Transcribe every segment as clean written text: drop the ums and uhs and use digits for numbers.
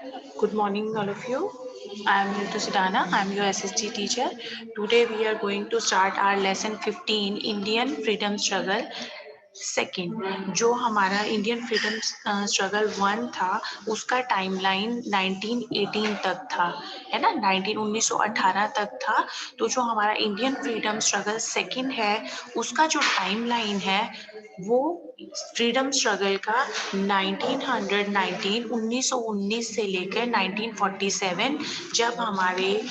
Good morning, all of you. I am Ritu Sidana. I am your SST teacher. Today we are going to start our lesson 15, Indian Freedom Struggle. Second, जो हमारा Indian freedom struggle 1 था उसका timeline 1918 तक था, है ना, 1918 तक था। तो जो हमारा इंडियन फ्रीडम स्ट्रगल सेकेंड है उसका जो टाइमलाइन है वो फ्रीडम स्ट्रगल का 1919 से लेकर 1947 जब हमारे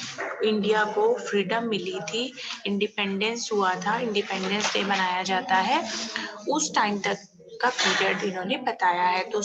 इंडिया को फ्रीडम मिली थी, इंडिपेंडेंस हुआ था, इंडिपेंडेंस डे मनाया जाता है, उस टाइम तक का पीरियड इन्होंने बताया है। तो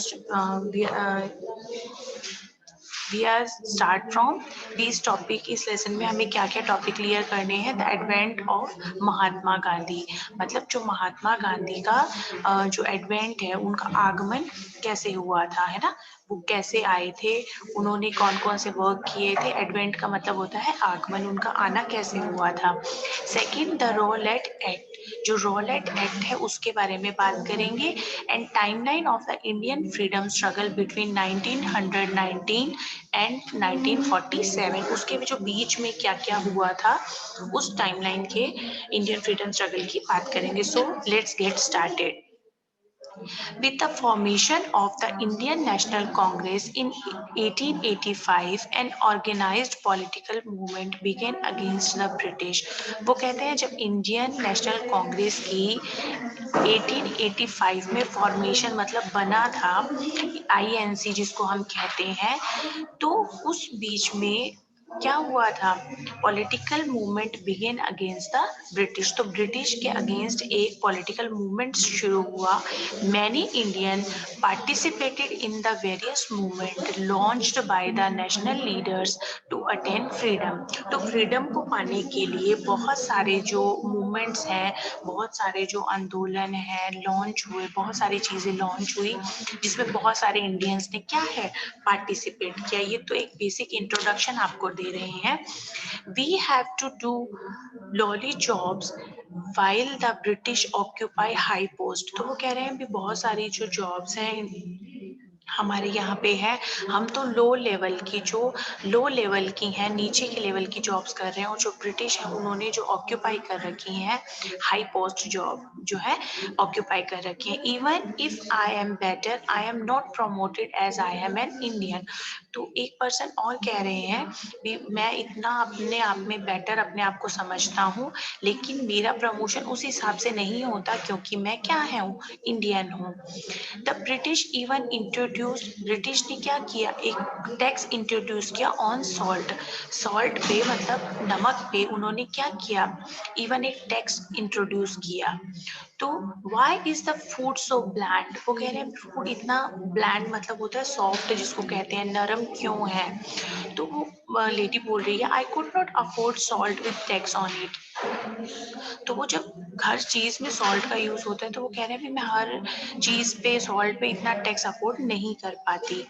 we are start from this topic. इस लेसन में हमें क्या क्या टॉपिक क्लियर करने हैं। The advent of Mahatma Gandhi, मतलब जो महात्मा गांधी का जो एडवेंट है, उनका आगमन कैसे हुआ था, है ना, वो कैसे आए थे, उन्होंने कौन कौन से वर्क किए थे। एडवेंट का मतलब होता है आगमन, उनका आना कैसे हुआ था। सेकंड, द रॉलेट एक्ट, जो रॉलेट एक्ट है उसके बारे में बात करेंगे। And timeline of the Indian freedom struggle between 1919 and 1947, उसके जो बीच में क्या क्या हुआ था उस टाइमलाइन के इंडियन फ्रीडम स्ट्रगल की बात करेंगे। So let's get started. With the formation of the Indian National Congress in 1885, an organized political movement began against the British. वो कहते हैं जब इंडियन नेशनल कांग्रेस की 1885 में फॉर्मेशन मतलब बना था, आईएनसी जिसको हम कहते हैं, तो उस बीच में क्या हुआ था, political movement begin against the British. तो ब्रिटिश के अगेंस्ट एक पॉलिटिकल मूवमेंट शुरू हुआ। Many Indian participated in the various movement launched by the national leaders to attain freedom. तो फ्रीडम को पाने के लिए बहुत सारे जो मूवमेंट्स हैं, बहुत सारे जो आंदोलन हैं लॉन्च हुए, बहुत सारी चीजें लॉन्च हुई जिसमें बहुत सारे इंडियंस ने क्या है, पार्टिसिपेट किया। ये तो एक बेसिक इंट्रोडक्शन आपको दे रहे हैं। We have to do lowly jobs while the British occupy high post. तो वो कह रहे हैं भी बहुत सारी जो जॉब्स हैं हमारे यहाँ पे है, हम तो लो लेवल की, जो लो लेवल की हैं, नीचे के लेवल की जॉब्स कर रहे हैं, और जो ब्रिटिश है उन्होंने जो ऑक्यूपाई कर रखी हैं हाई पोस्ट जॉब जो है ऑक्यूपाई कर रखी है। Even if I am better I am not promoted as I am an Indian. तो एक पर्सन और कह रहे हैं कि मैं इतना अपने आप में बेटर अपने आप को समझता हूँ, लेकिन मेरा प्रमोशन उस हिसाब से नहीं होता क्योंकि मैं क्या हूँ, इंडियन हूँ। The British even introduce, British ने क्या किया, एक टैक्स इंट्रोड्यूस किया ऑन सॉल्ट। सॉल्ट पे मतलब नमक पे उन्होंने क्या किया, इवन एक टैक्स इंट्रोड्यूस किया। तो why is the food so bland, वो कह रहे हैं फूड इतना ब्लैंड मतलब होता है सॉफ्ट जिसको कहते हैं, नरम क्यों है। तो वो लेडी बोल रही है I could not afford salt with tax on it. तो वो जब हर चीज में सॉल्ट का यूज होता है तो वो कह रहे हैं मैं हर चीज पे सॉल्ट पे इतना टैक्स अफोर्ड नहीं कर पाती।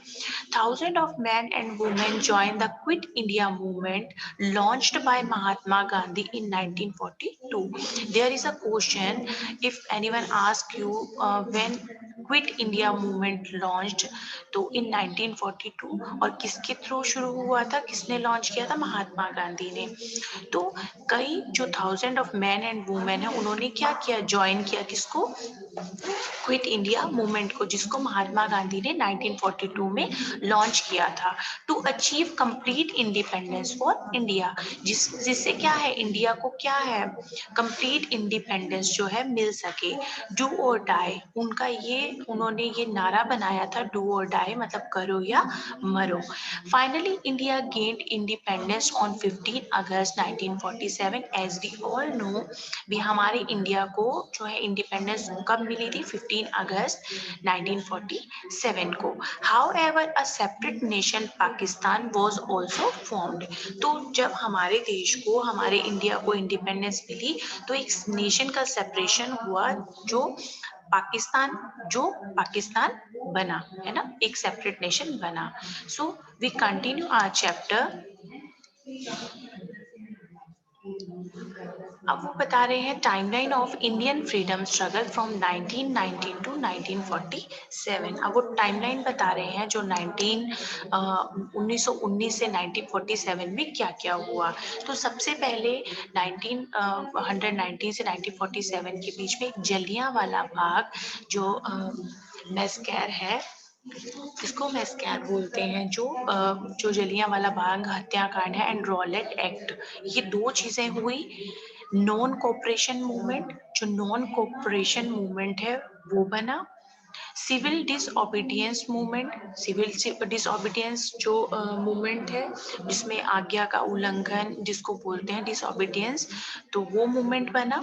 Thousand of man and women join the quit India movement launched by Mahatma Gandhi in 1942। There is a question, if anyone ask you when quit India movement launched, तो इन 1942, और किसके थ्रू शुरू हुआ था, किसने लॉन्च किया था, महात्मा गांधी ने। तो कई जो thousand of man and women है उन्होंने क्या किया, ज्वाइन किया किसको, क्विट इंडिया मूवमेंट को, जिसको महात्मा गांधी ने 1942 में लॉन्च किया था, to achieve complete independence for India. जिससे क्या है, इंडिया को क्या है, कंप्लीट इंडिपेंडेंस जो है मिल सके। डू और डाई, उनका ये उन्होंने ये नारा बनाया था, डू और डाई मतलब करो या मरो। Finally India gained independence on 15 अगस्त 1947। एज वी ऑल नो, भी हमारे इंडिया को जो है इंडिपेंडेंस कब मिली थी, 15 अगस्त 1947 को। However a separate nation Pakistan was also formed. तो जब हमारे देश को, हमारे इंडिया को इंडिपेंडेंस मिली तो एक नेशन का सेपरेशन हुआ, पाकिस्तान जो पाकिस्तान बना, है ना, एक सेपरेट नेशन बना। So we continue our chapter. अब वो बता रहे हैं timeline of Indian freedom struggle from 1919 to 1947। अब वो टाइमलाइन बता रहे हैं जो 1919 से 1947 में क्या क्या हुआ। तो सबसे पहले 1919 से 1947 के बीच में एक जलियांवाला बाग जो मैस्कैर है, इसको मैस्कैर बोलते हैं, जो जलियांवाला बाग हत्याकांड है, एंड रॉलेट एक्ट, ये दो चीजें हुई। नॉन कोऑपरेशन मूवमेंट, जो नॉन कोऑपरेशन मूवमेंट है वो बना। Civil disobedience movement, civil disobedience जो मूवमेंट है जिसमें आज्ञा का उल्लंघन जिसको बोलते हैं डिसओबीडियंस, तो वो मूवमेंट बना।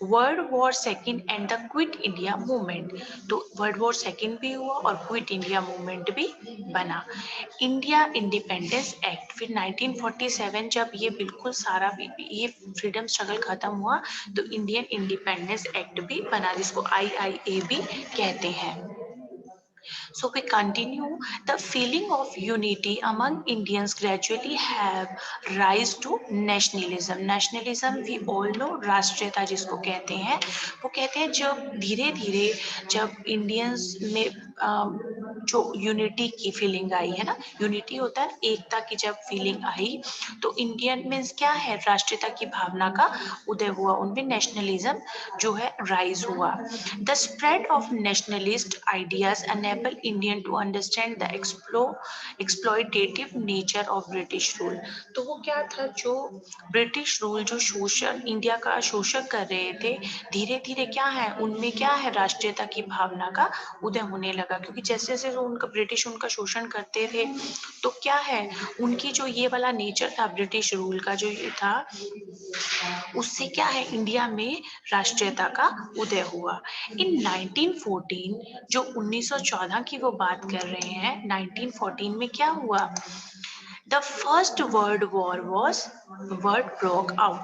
World war second and the quit India movement, तो वर्ल्ड वॉर सेकेंड भी हुआ और क्विट इंडिया मूवमेंट भी बना। इंडिया इंडिपेंडेंस एक्ट, फिर 1947 जब ये बिल्कुल सारा ये फ्रीडम स्ट्रगल खत्म हुआ तो इंडियन इंडिपेंडेंस एक्ट भी बना जिसको IIA भी कहते हैं। So we continue. The feeling of unity among Indians gradually have rise to nationalism. Nationalism we all know, राष्ट्रीयता जिसको कहते हैं, वो कहते हैं जब धीरे धीरे जब इंडियंस में जो यूनिटी की फीलिंग आई है ना, यूनिटी होता है एकता की जब फीलिंग आई तो इंडियन मीन्स क्या है, राष्ट्रीयता की भावना का उदय हुआ, उनमें नेशनलिज्म जो है राइज हुआ। The spread of nationalist ideas enable Indian to understand the exploitative nature of British rule. तो वो क्या था, जो ब्रिटिश रूल जो शोषण इंडिया का शोषण कर रहे थे, धीरे धीरे क्या है उनमें क्या है राष्ट्रीयता की भावना का उदय होने लगा, क्योंकि जैसे जैसे उनका ब्रिटिश उनका शोषण करते थे तो क्या है उनकी जो ये वाला नेचर था ब्रिटिश रूल का जो ये था, उससे क्या है इंडिया में राष्ट्रीयता का उदय हुआ। इन 1914, जो 1914 की वो बात कर रहे हैं, 1914 में क्या हुआ, the first world war was word broke out.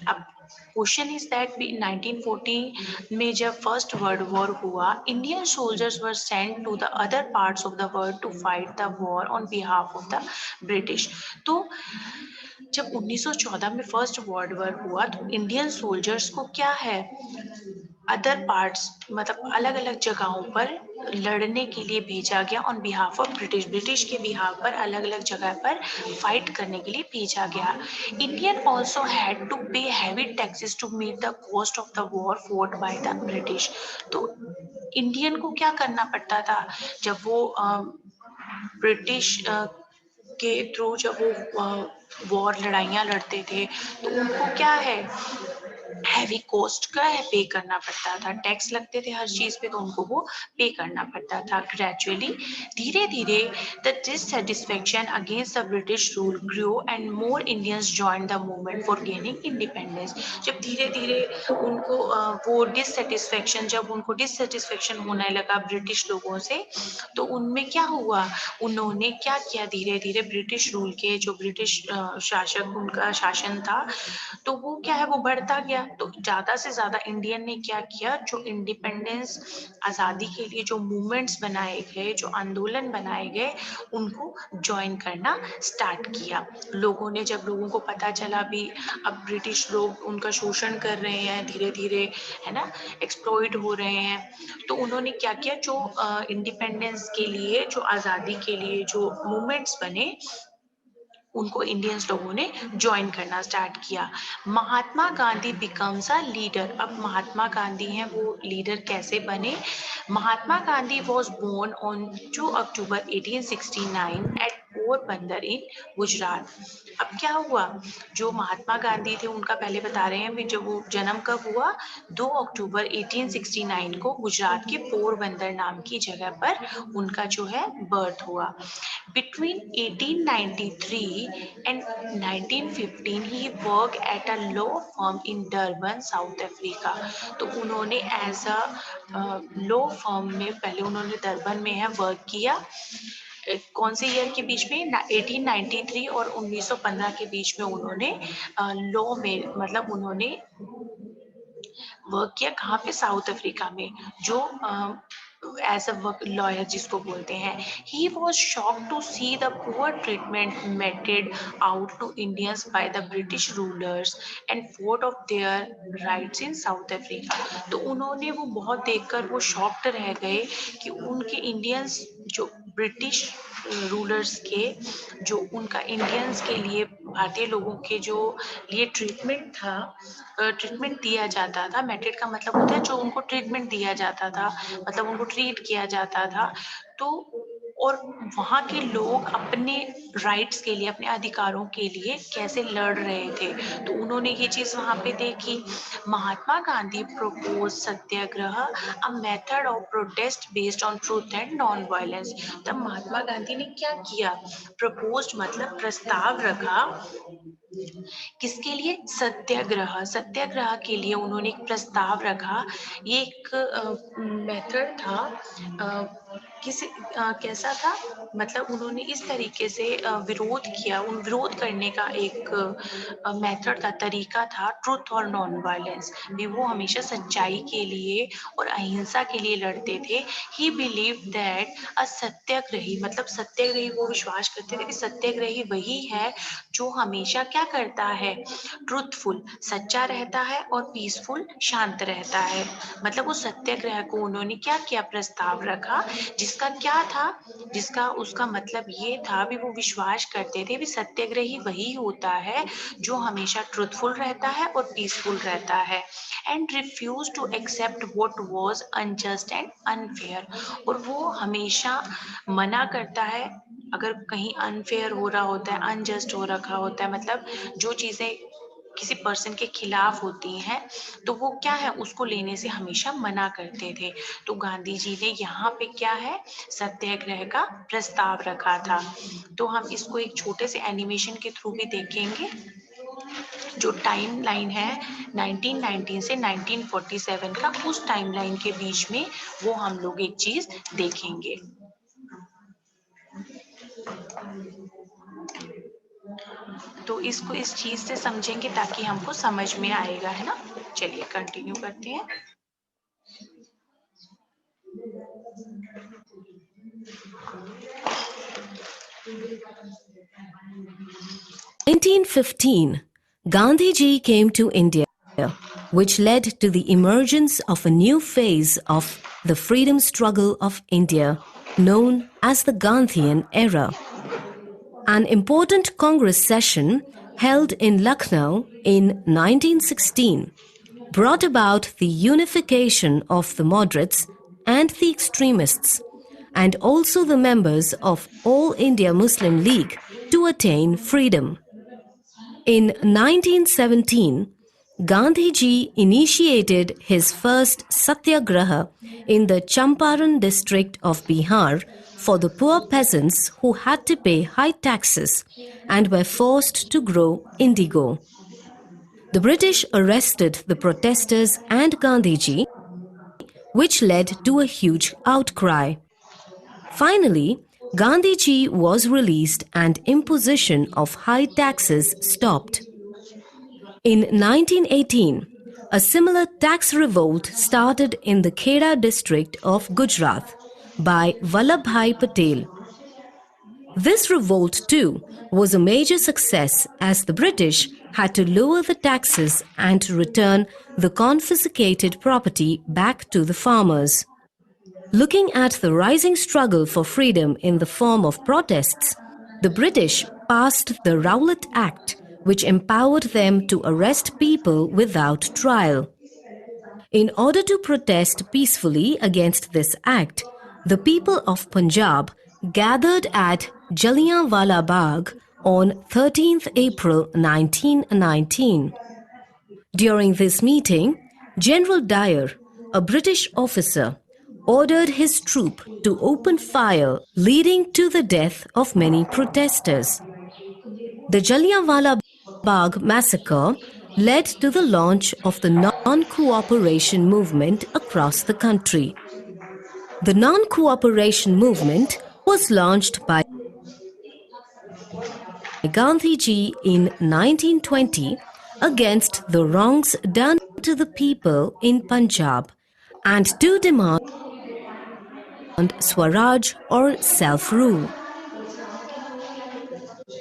अब क्वेश्चन इज दैट 1914 में जब फर्स्ट वर्ल्ड वॉर हुआ, Indian soldiers were sent to the other parts of the world to fight the war on behalf of the British. तो जब 1914 में first world war हुआ तो Indian soldiers को क्या है अदर पार्ट्स मतलब अलग अलग जगहों पर लड़ने के लिए भेजा गया on behalf of British, British के बिहाफ पर अलग अलग जगह पर फाइट करने के लिए भेजा गया। Indian also had to pay heavy taxes to meet the cost of the war forced by the British. तो इंडियन को क्या करना पड़ता था जब वो ब्रिटिश के थ्रू जब वो वॉर लड़ाइयाँ लड़ते थे तो उनको क्या है हैवी कॉस्ट का है पे करना पड़ता था, टैक्स लगते थे हर चीज पे तो उनको वो पे करना पड़ता था। ग्रेजुअली धीरे धीरे the dissatisfaction against the British rule grow and more Indians join the movement for gaining independence. जब धीरे धीरे उनको वो डिससेटिस्फेक्शन जब उनको डिससेटिस्फेक्शन होने लगा ब्रिटिश लोगों से तो उनमें क्या हुआ, उन्होंने क्या किया धीरे धीरे ब्रिटिश रूल के जो ब्रिटिश शासक उनका शासन था तो वो क्या है वो बढ़ता गया, तो ज्यादा से ज्यादा इंडियन ने क्या किया, जो इंडिपेंडेंस आजादी के लिए जो मूवमेंट्स बनाए गए जो आंदोलन बनाए गए उनको ज्वाइन करना स्टार्ट किया। लोगों ने जब लोगों को पता चला भी अब ब्रिटिश लोग उनका शोषण कर रहे हैं धीरे धीरे है ना, एक्सप्लॉइट हो रहे हैं, तो उन्होंने क्या किया जो इंडिपेंडेंस के लिए जो आजादी के लिए जो मूवमेंट्स बने उनको इंडियंस लोगों ने ज्वाइन करना स्टार्ट किया। Mahatma Gandhi becomes a leader. अब महात्मा गांधी हैं वो लीडर कैसे बने, Mahatma Gandhi was born on 2 October 1869 at Porbandar in Gujarat. अब क्या हुआ, जो महात्मा गांधी थे उनका पहले बता रहे हैं जब वो जन्म कब हुआ, 2 अक्टूबर 1869 को गुजरात के पोरबंदर नाम की जगह पर उनका जो है बर्थ हुआ। Between 1893 and 1915 he worked at a law firm in Durban, South Africa। तो उन्होंने एज अ लॉ फर्म में पहले उन्होंने दरबन में है वर्क किया। कौन से ईयर के बीच में 1893 और 1915 के बीच में उन्होंने लॉ में मतलब उन्होंने वर्क किया, कहाँ पे, साउथ अफ्रीका में। जो एज अ वर्क लॉयर जिसको बोलते हैं, he was shock to see the poor treatment meted out to Indians by the British rulers and forced of their rights in South Africa. तो उन्होंने वो बहुत देखकर वो शॉक्ड रह गए कि उनके इंडियंस जो ब्रिटिश रूलर्स के जो उनका इंडियंस के लिए भारतीय लोगों के जो लिए ट्रीटमेंट था, ट्रीटमेंट दिया जाता था, मेटेड का मतलब होता है जो उनको ट्रीटमेंट दिया जाता था, मतलब उनको ट्रीट किया जाता था। तो और वहाँ के लोग अपने राइट्स के लिए, अपने अधिकारों के लिए कैसे लड़ रहे थे, तो उन्होंने ये चीज वहां पे देखी। Mahatma Gandhi propose satyagraha, a method of protest based on truth and non violence. तब महात्मा गांधी ने क्या किया, प्रपोज मतलब प्रस्ताव रखा, किसके लिए, सत्याग्रह, सत्याग्रह के लिए उन्होंने एक प्रस्ताव रखा। ये एक मेथड था, किसी कैसा था, मतलब उन्होंने इस तरीके से विरोध किया, उन विरोध करने का एक मेथड था, तरीका था, ट्रुथ और नॉन वायलेंस भी। वो हमेशा सच्चाई के लिए और अहिंसा के लिए लड़ते थे। ही बिलीव दैट अ सत्याग्रही, मतलब सत्याग्रही, वो विश्वास करते थे कि सत्याग्रही वही है जो हमेशा क्या करता है, ट्रुथफुल, सच्चा रहता है, और पीसफुल, शांत रहता है। मतलब वो सत्याग्रह को उन्होंने क्या किया, प्रस्ताव रखा, जिसका क्या था, जिसका उसका मतलब ये था भी, वो विश्वास करते थे भी सत्याग्रही वही होता है जो हमेशा ट्रुथफुल रहता है और पीसफुल रहता है, and refuse to accept what was unjust and unfair. और वो हमेशा मना करता है अगर कहीं अनफेयर हो रहा होता है, अनजस्ट हो रखा होता है, मतलब जो चीजें किसी पर्सन के खिलाफ होती हैं, तो वो क्या है, उसको लेने से हमेशा मना करते थे। तो गांधी जी ने यहाँ पे क्या है, सत्याग्रह का प्रस्ताव रखा था। तो हम इसको एक छोटे से एनिमेशन के थ्रू भी देखेंगे। जो टाइम लाइन है 1919 से 1947 का, उस टाइम लाइन के बीच में वो हम लोग एक चीज देखेंगे। तो इसको इस चीज से समझेंगे ताकि हमको समझ में आएगा, है ना। चलिए कंटिन्यू करते हैं। 1915, Gandhiji came to India, which led to the emergence of a new phase of the freedom struggle of India, known as the Gandhian era. An important Congress session held in Lucknow in 1916 brought about the unification of the moderates and the extremists, and also the members of All India Muslim League to attain freedom. In 1917, Gandhiji initiated his first satyagraha in the Champaran district of Bihar for the poor peasants who had to pay high taxes and were forced to grow indigo. The British arrested the protesters and Gandhiji, which led to a huge outcry. Finally, Gandhiji was released and imposition of high taxes stopped. In 1918, a similar tax revolt started in the Kheda district of Gujarat by Vallabhbhai Patel. This revolt too was a major success as the British had to lower the taxes and return the confiscated property back to the farmers. Looking at the rising struggle for freedom in the form of protests, the British passed the Rowlatt Act, which empowered them to arrest people without trial. In order to protest peacefully against this act, the people of Punjab gathered at Jallianwala Bagh on 13th April 1919. During this meeting, General Dyer, a British officer, ordered his troop to open fire, leading to the death of many protesters. The Jallianwala Bagh massacre led to the launch of the non-cooperation movement across the country. The non-cooperation movement was launched by Gandhiji in 1920 against the wrongs done to the people in Punjab and to demand Swaraj or self-rule.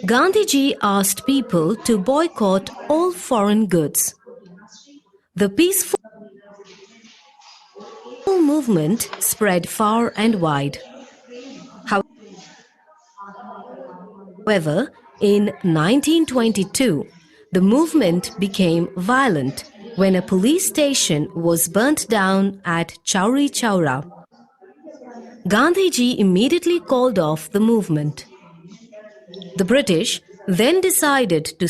Gandhiji asked people to boycott all foreign goods. The peaceful movement spread far and wide. However, in 1922, the movement became violent when a police station was burnt down at Chauri Chaura. Gandhiji immediately called off the movement. The British then decided to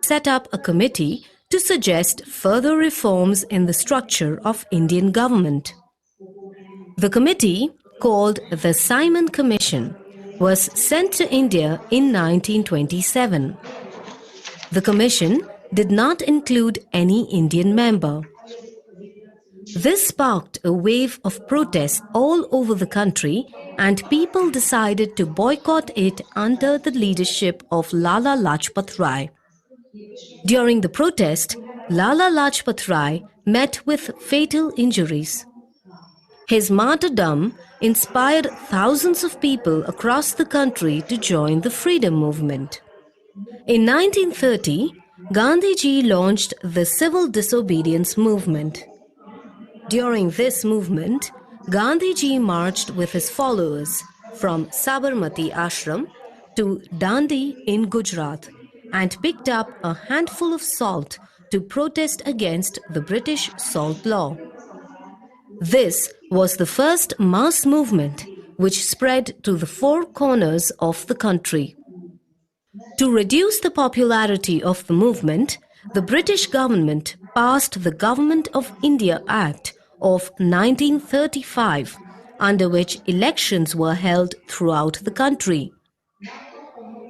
set up a committee to suggest further reforms in the structure of Indian government. The committee, called the Simon Commission, was sent to India in 1927. The commission did not include any Indian member. This sparked a wave of protests all over the country, and people decided to boycott it under the leadership of Lala Lajpat Rai. During the protest, Lala Lajpat Rai met with fatal injuries. His martyrdom inspired thousands of people across the country to join the freedom movement. In 1930, Gandhiji launched the civil disobedience movement. During this movement, Gandhiji marched with his followers from Sabarmati Ashram to Dandi in Gujarat and picked up a handful of salt to protest against the British salt law. This was the first mass movement which spread to the four corners of the country. To reduce the popularity of the movement, the British government passed the Government of India Act of 1935, under which elections were held throughout the country.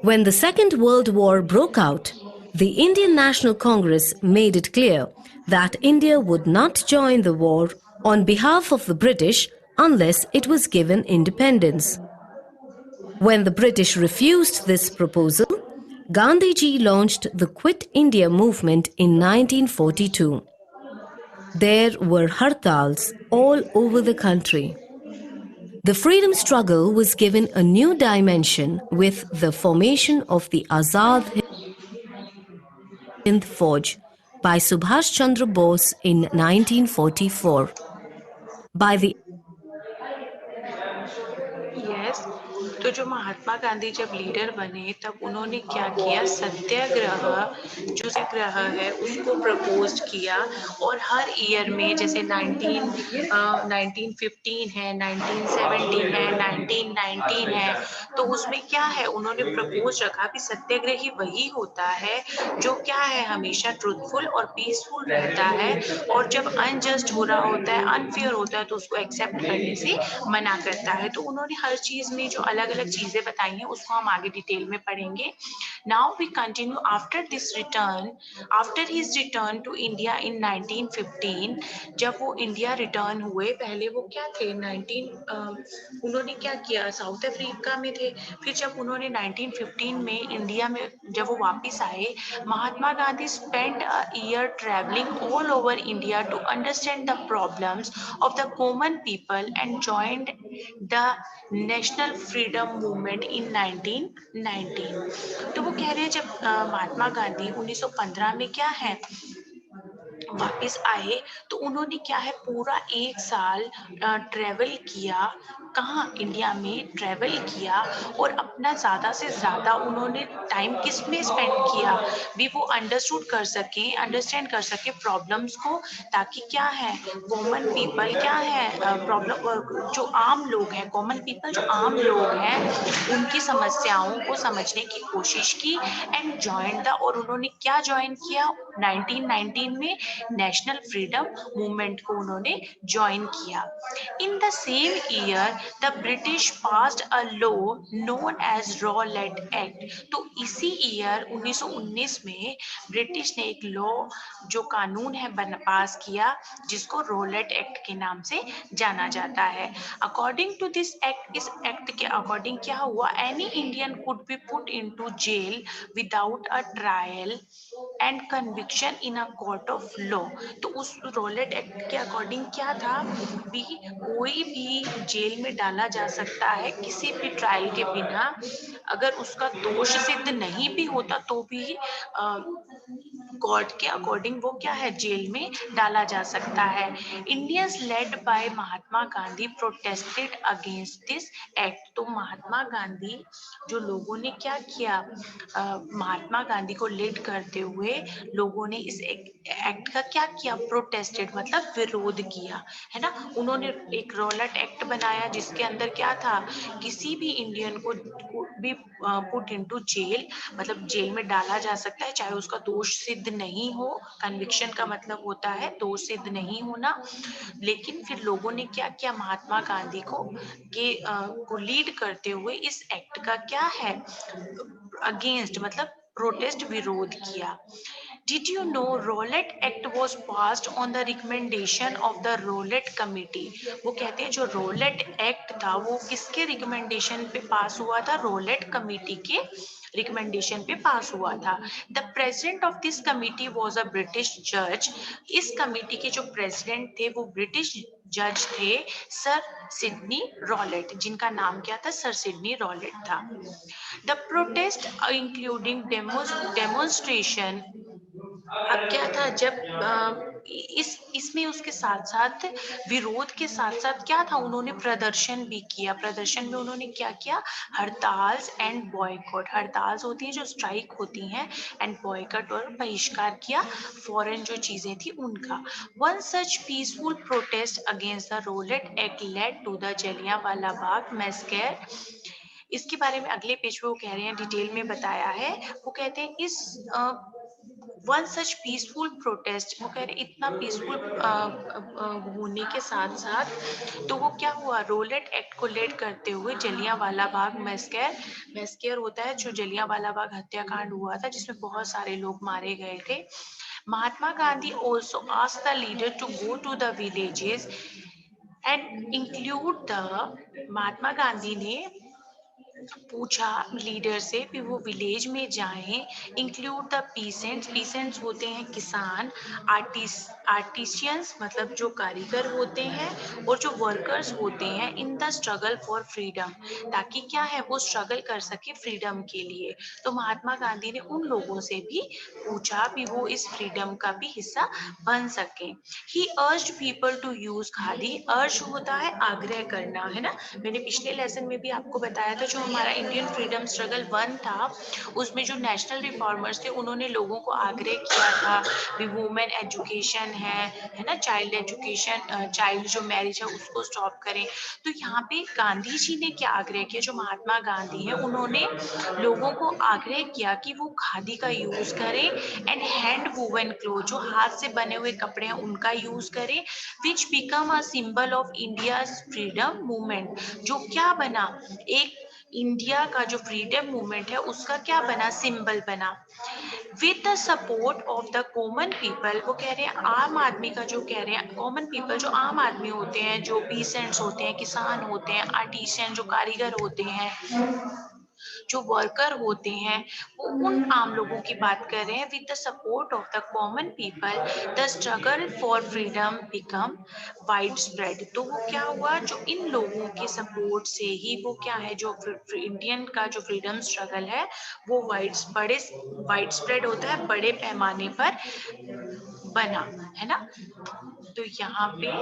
When the Second World War broke out, the Indian National Congress made it clear that India would not join the war on behalf of the British unless it was given independence. When the British refused this proposal, Gandhiji launched the Quit India movement in 1942. There were hartals all over the country. The freedom struggle was given a new dimension with the formation of the Azad Hind Fauj by Subhash Chandra Bose in 1944. By the yes, तो जो महात्मा गांधी जब leader बने तब उन्होंने क्या किया, सत्याग्रह, जो सत्याग्रह है उसको प्रपोज किया और हर ईयर में जैसे 1915 है, 1917 है, 1919 है, तो उसमें क्या है, उन्होंने प्रपोज रखा कि सत्याग्रह ही वही होता है जो क्या है, हमेशा ट्रूथफुल और पीसफुल रहता है, और जब अनजस्ट हो रहा होता है, अनफेयर होता है, तो उसको एक्सेप्ट करने से मना करता है। तो उन्होंने हर चीज में जो अलग अलग चीजें बताई हैं उसको हम आगे डिटेल में पढ़ेंगे। Now we continue after his return to India in 1915। जब वो इंडिया रिटर्न हुए, पहले वो क्या थे, उन्होंने क्या किया, साउथ अफ्रीका में थे। फिर जब उन्होंने 1915 में इंडिया में जब वो वापस आए, Mahatma Gandhi spent a year traveling all over India to understand the problems of the common people and joined the National Freedom Movement in 1919। तो वो कह रहे हैं जब महात्मा गांधी 1915 में क्या है वापस आए, तो उन्होंने क्या है पूरा एक साल ट्रेवल किया, कहाँ, इंडिया में ट्रेवल किया, और अपना ज्यादा से ज्यादा उन्होंने टाइम किस में स्पेंड किया भी वो अंडरस्टैंड कर सके प्रॉब्लम्स को, ताकि क्या है कॉमन पीपल क्या है प्रॉब्लम, जो आम लोग हैं, कॉमन पीपल जो आम लोग हैं, उनकी समस्याओं को समझने की कोशिश की एंड ज्वाइन द, और उन्होंने क्या ज्वाइन किया 1919 में, नेशनल फ्रीडम मूवमेंट को उन्होंने ज्वाइन किया। In the same year the British passed a law known as Rowlatt act. तो इसी ईयर 1919 में ब्रिटिश ने एक लॉ, जो कानून है, पास किया, जिसको रोलेट एक्ट के नाम से जाना जाता है। अकॉर्डिंग टू दिस एक्ट, इस एक्ट के अकॉर्डिंग क्या हुआ, any Indian could be put into jail without a trial and conviction in a court of law. तो उस रॉलेट एक्ट के अकॉर्डिंग क्या था भी कोई भी जेल में डाला जा सकता है किसी भी ट्रायल के बिना, अगर उसका दोष सिद्ध नहीं भी होता तो भी कोर्ट के अकॉर्डिंग वो क्या है जेल में डाला जा सकता है। Indians led by Mahatma Gandhi protested against this act. तो महात्मा गांधी जो लोगों ने क्या किया, महात्मा गांधी को लीड करते हुए लोगों ने इस एक्ट का क्या किया, प्रोटेस्टेड मतलब विरोध किया, है ना। उन्होंने एक रॉलेट एक्ट बनाया जिसके अंदर क्या था, किसी भी इंडियन को भी पुट इनटू जेल, मतलब जेल में डाला जा सकता है चाहे उसका दोष सिद्ध नहीं हो। कन्विक्शन का मतलब होता है दोष सिद्ध नहीं होना। लेकिन फिर लोगों ने क्या किया, महात्मा गांधी को लीड करते हुए इस एक्ट का क्या है, अगेंस्ट मतलब प्रोटेस्ट विरोध किया। Did you know Rowlatt Act was passed on the recommendation of the Rowlatt Committee? वो कहते हैं जो रोलेट एक्ट था वो किसके रिकमेंडेशन पे पास हुआ था, रोलेट कमेटी के रिकमेंडेशन पे पास हुआ था। The president of this committee was a British जज। इस कमिटी के जो प्रेसिडेंट थे वो ब्रिटिश जज थे, सर सिडनी रॉलेट, जिनका नाम क्या था, सर सिडनी रॉलेट था। The protest including demonstration. अब क्या था जब इसमें उसके साथ साथ विरोध के साथ साथ क्या था, उन्होंने प्रदर्शन भी किया। प्रदर्शन में उन्होंने क्या किया, हड़ताल एंड बॉयकॉट। हड़ताल होती है जो स्ट्राइक होती हैं, एंड बॉयकॉट और बहिष्कार किया फॉरेन जो चीजें थी उनका। One such peaceful protest against the Rowlatt act led to the Jallianwala Bagh massacre. इसके बारे में अगले पेज पे वो कह रहे हैं, डिटेल में बताया है। वो कहते हैं इस वन सच पीसफुल प्रोटेस्ट, वो कह रहे इतना पीसफुल होने के साथ साथ तो वो क्या हुआ, रोलेट एक्ट को लेड करते हुए जलियांवाला बाग मैसकर। मैसकर होता है जो जलियांवाला बाग हत्याकांड हुआ था जिसमें बहुत सारे लोग मारे गए थे। Mahatma Gandhi also asked the leader to go to the villages and include the, Mahatma Gandhi ने पूछा लीडर से कि वो विलेज में जाएं, इंक्लूड द पीसेंट्स। पीसेंट्स होते हैं किसान, आर्टिशियंस मतलब जो कारीगर होते हैं, और जो वर्कर्स होते हैं in the struggle for freedom, ताकि क्या है वो स्ट्रगल कर सके फ्रीडम के लिए। तो महात्मा गांधी ने उन लोगों से भी पूछा भी वो इस फ्रीडम का भी हिस्सा बन सके। He urged people to use khadi. Urge होता है आग्रह करना, है ना। मैंने पिछले लेसन में भी आपको बताया था जो हमारा इंडियन फ्रीडम स्ट्रगल 1 था उसमें जो नेशनल रिफॉर्मर्स थे उन्होंने लोगों को आग्रह किया था भी वुमेन एजुकेशन है ना, चाइल्ड एजुकेशन, चाइल्ड जो मैरिज है उसको स्टॉप करें। तो यहाँ पे गांधी जी ने क्या आग्रह किया, जो महात्मा गांधी है उन्होंने लोगों को आग्रह किया कि वो खादी का यूज करें एंड हैंड वुवन क्लोथ, जो हाथ से बने हुए कपड़े हैं उनका यूज करें, विच become a symbol of India freedom movement. जो क्या बना, एक इंडिया का जो फ्रीडम मूवमेंट है उसका क्या बना, सिंबल बना। With the support of the common people, वो कह रहे हैं आम आदमी का, जो कह रहे हैं कॉमन पीपल जो आम आदमी होते हैं, जो पीसेंट्स होते हैं, किसान होते हैं, आर्टिशियन जो कारीगर होते हैं, जो वर्कर होते हैं, वो उन आम लोगों की बात कर रहे हैं। With the support of the common people the struggle for freedom become wide spread. तो वो क्या हुआ, जो इन लोगों के सपोर्ट से ही वो क्या है, जो इंडियन का जो फ्रीडम स्ट्रगल है वो वाइड स्प्रेड होता है, बड़े पैमाने पर बना, है ना। तो यहाँ पे